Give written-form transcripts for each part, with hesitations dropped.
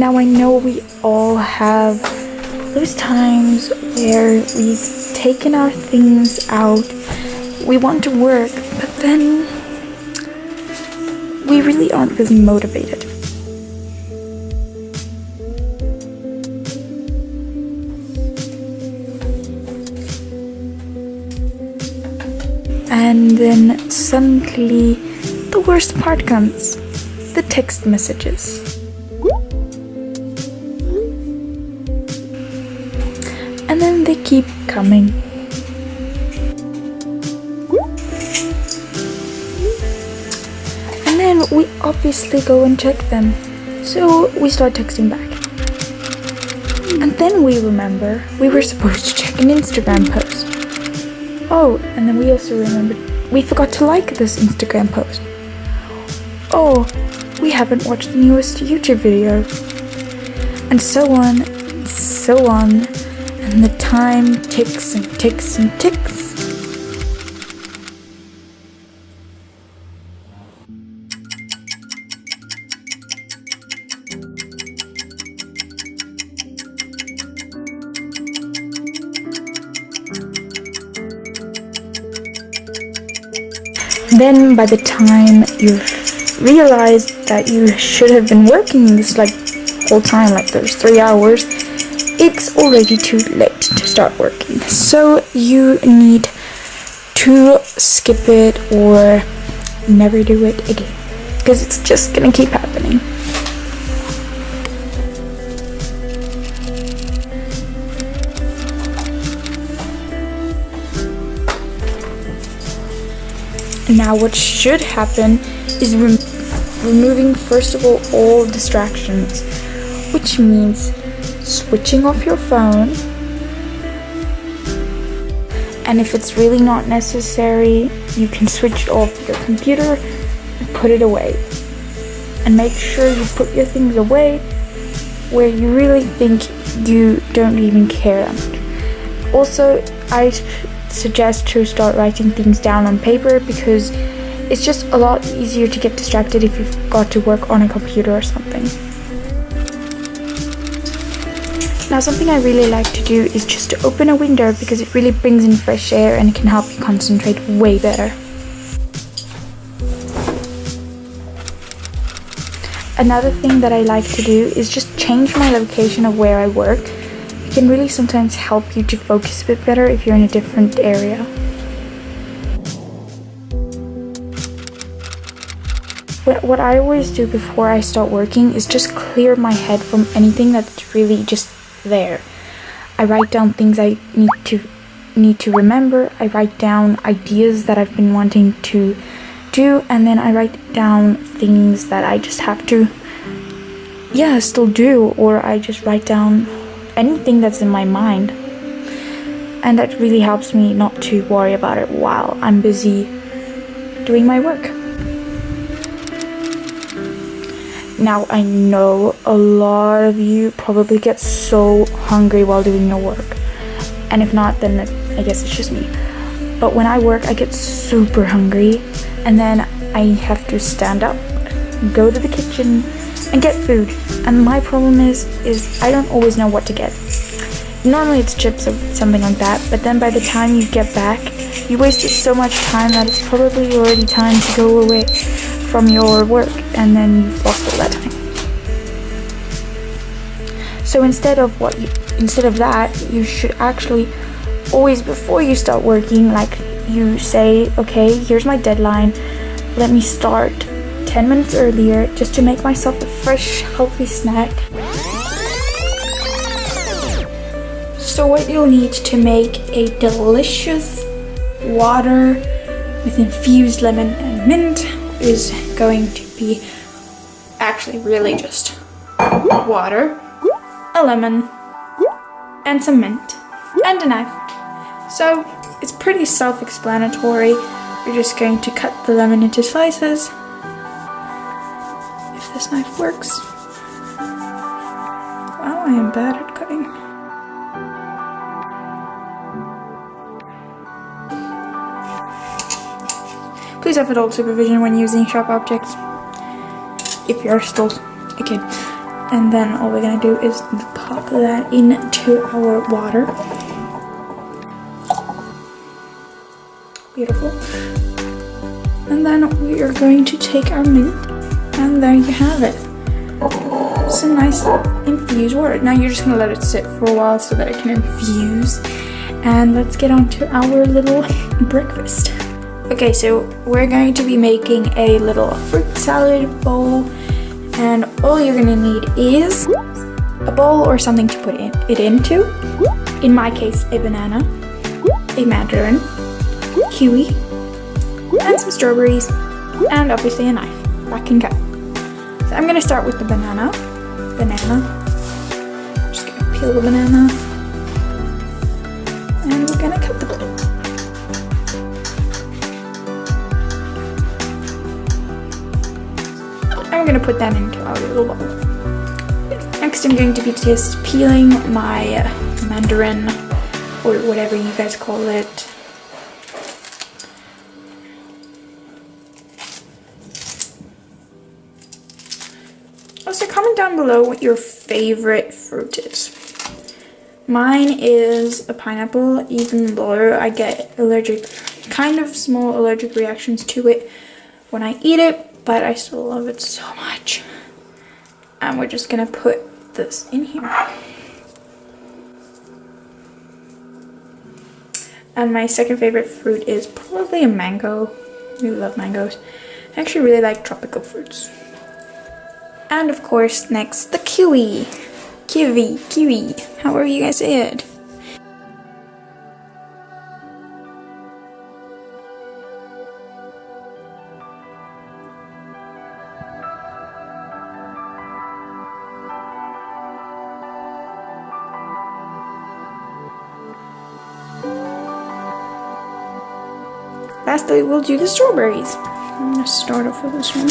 Now I know we all have those times where we've taken our things out, we want to work, but then we really aren't really motivated. And then suddenly the worst part comes, the text messages. And then they keep coming. And then we obviously go and check them. So we start texting back. And then we remember we were supposed to check an Instagram post. Oh, and then we also remembered we forgot to like this Instagram post. Oh, we haven't watched the newest YouTube video. And so on, so on. And the time ticks and ticks and ticks. Then by the time you've realized that you should have been working this whole time, those 3 hours, it's already too late to start working. So you need to skip it or never do it again, because it's just gonna keep happening. Now what should happen is removing first of all distractions, which means switching off your phone, and if it's really not necessary, you can switch off your computer and put it away. And make sure you put your things away where you really think you don't even care that much. Also, I suggest to start writing things down on paper, because it's just a lot easier to get distracted if you've got to work on a computer or something. Now, something I really like to do is just to open a window, because it really brings in fresh air and it can help you concentrate way better. Another thing that I like to do is just change my location of where I work. It can really sometimes help you to focus a bit better if you're in a different area. What I always do before I start working is just clear my head from anything that's really just there. I write down things I need to remember. I write down ideas that I've been wanting to do, and then I write down things that I just have to still do, or I just write down anything that's in my mind. And that really helps me not to worry about it while I'm busy doing my work. Now, I know a lot of you probably get so hungry while doing your work. And if not, then I guess it's just me. But when I work, I get super hungry. And then I have to stand up, go to the kitchen, and get food. And my problem is I don't always know what to get. Normally it's chips or something like that. But then by the time you get back, you wasted so much time that it's probably already time to go away from your work, and then you've lost all that time. So instead of that, you should actually always, before you start working, you say, okay, here's my deadline, let me start 10 minutes earlier just to make myself a fresh, healthy snack. So what you'll need to make a delicious water with infused lemon and mint is going to be actually really just water, a lemon, and some mint, and a knife. So it's pretty self-explanatory. You're just going to cut the lemon into slices, if this knife works. Wow, I am bad at cutting. Please have adult supervision when using sharp objects. If you're still... Okay. And then all we're gonna do is pop that into our water. Beautiful. And then we are going to take our mint, and there you have it. It's a nice infused water. Now you're just gonna let it sit for a while so that it can infuse. And let's get on to our little breakfast. Okay, so we're going to be making a little fruit salad bowl, and all you're gonna need is a bowl or something to put it into. In my case, a banana, a mandarin, kiwi, and some strawberries, and obviously a knife. Back and go. So I'm gonna start with the banana. Just gonna peel the banana, and we're gonna cut the banana. And we're gonna put that into our little bowl. Next, I'm going to be just peeling my mandarin, or whatever you guys call it. Also, comment down below what your favorite fruit is. Mine is a pineapple, even though I get kind of small allergic reactions to it when I eat it, but I still love it so much. And we're just gonna put this in here. And my second favorite fruit is probably a mango. I really love mangoes. I actually really like tropical fruits. And of course, next, the kiwi. Kiwi. However you guys say it. Lastly, we'll do the strawberries. I'm gonna start off with this one.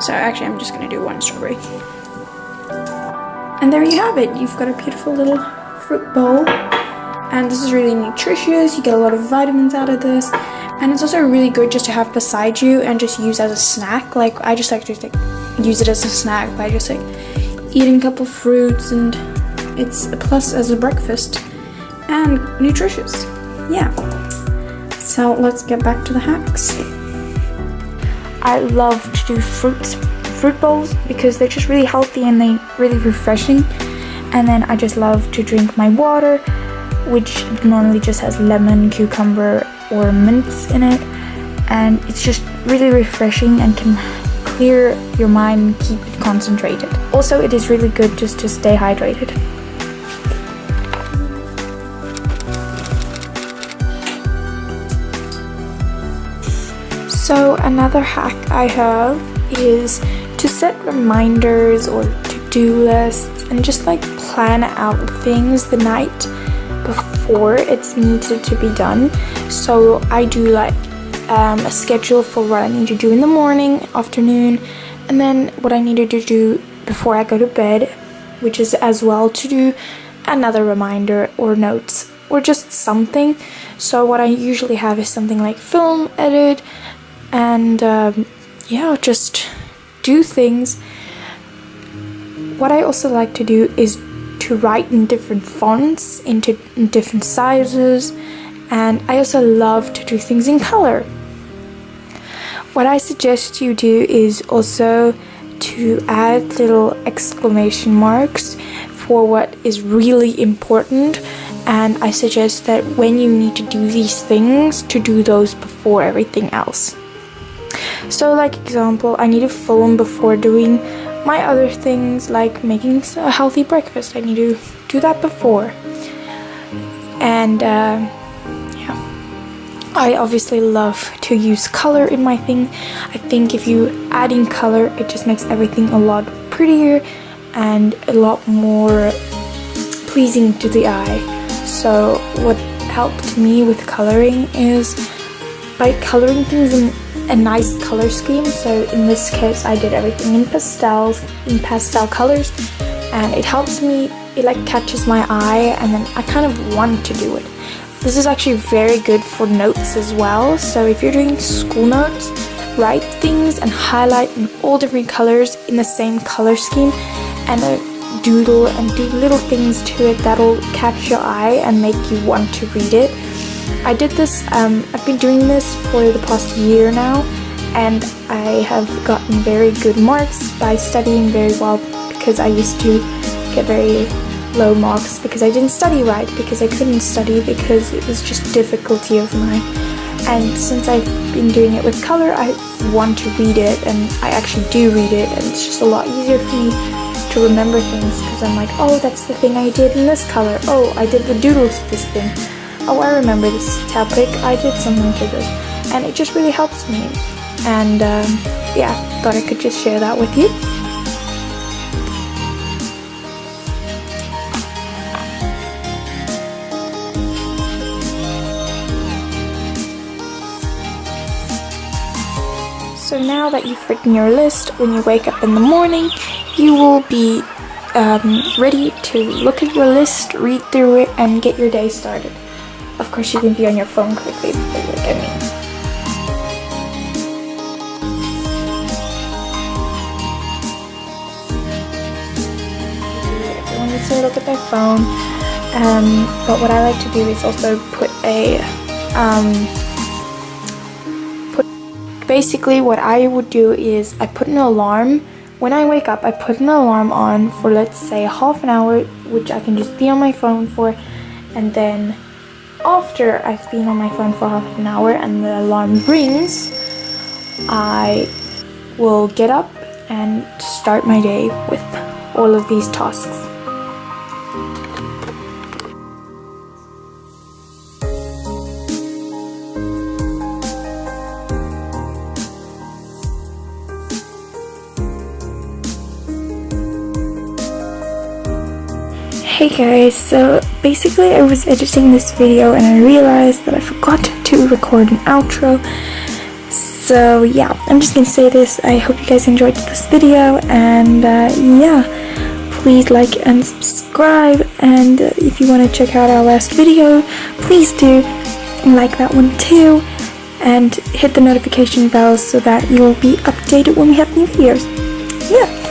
So actually I'm just gonna do one strawberry. And there you have it. You've got a beautiful little fruit bowl. And this is really nutritious. You get a lot of vitamins out of this. And it's also really good just to have beside you and just use as a snack. Like, I just like to use it as a snack by just like eating a couple fruits, and it's a plus as a breakfast. And nutritious. Yeah. So let's get back to the hacks. I love to do fruit bowls because they're just really healthy and they're really refreshing. And then I just love to drink my water, which normally just has lemon, cucumber, or mints in it. And it's just really refreshing and can clear your mind and keep it concentrated. Also, it is really good just to stay hydrated. So another hack I have is to set reminders or to-do lists and just like plan out things the night before it's needed to be done. So I do like a schedule for what I need to do in the morning, afternoon, and then what I need to do before I go to bed, which is as well to do another reminder or notes or just something. So what I usually have is something like film edit, and yeah, just do things. What I also like to do is to write in different fonts, in different sizes, and I also love to do things in color. What I suggest you do is also to add little exclamation marks for what is really important, and I suggest that when you need to do these things, to do those before everything else. So like example, I need to film before doing my other things like making a healthy breakfast. I need to do that before. And yeah, I obviously love to use color in my thing. I think if you add in color, it just makes everything a lot prettier and a lot more pleasing to the eye. So what helped me with coloring is by coloring things in a nice color scheme. So in this case, I did everything in pastel colors, and it helps me, it like catches my eye, and then I kind of want to do it. This is actually very good for notes as well. So if you're doing school notes, write things and highlight in all different colors in the same color scheme, and doodle and do little things to it that'll catch your eye and make you want to read it. I did this, I've been doing this for the past year now, and I have gotten very good marks by studying very well, because I used to get very low marks because I didn't study right, because I couldn't study because it was just difficulty of mine. And since I've been doing it with color, I want to read it, and I actually do read it, and it's just a lot easier for me to remember things, because I'm like, oh, that's the thing I did in this color, oh, I did the doodle to this thing, oh, I remember this topic, I did something to this, and it just really helps me. And yeah, thought I could just share that with you. So now that you've written your list, when you wake up in the morning, you will be ready to look at your list, read through it, and get your day started. Of course, you can be on your phone quickly, but look at me. Everyone needs to look at their phone, but what I like to do is also put a basically what I would do is I put an alarm. When I wake up, I put an alarm on for, let's say, half an hour, which I can just be on my phone for, and then after I've been on my phone for half an hour and the alarm rings, I will get up and start my day with all of these tasks. Hey guys, so basically I was editing this video and I realized that I forgot to record an outro. So yeah, I'm just gonna say this. I hope you guys enjoyed this video, and yeah, please like and subscribe, and if you want to check out our last video, please do like that one too, and hit the notification bell so that you'll be updated when we have new videos. Yeah.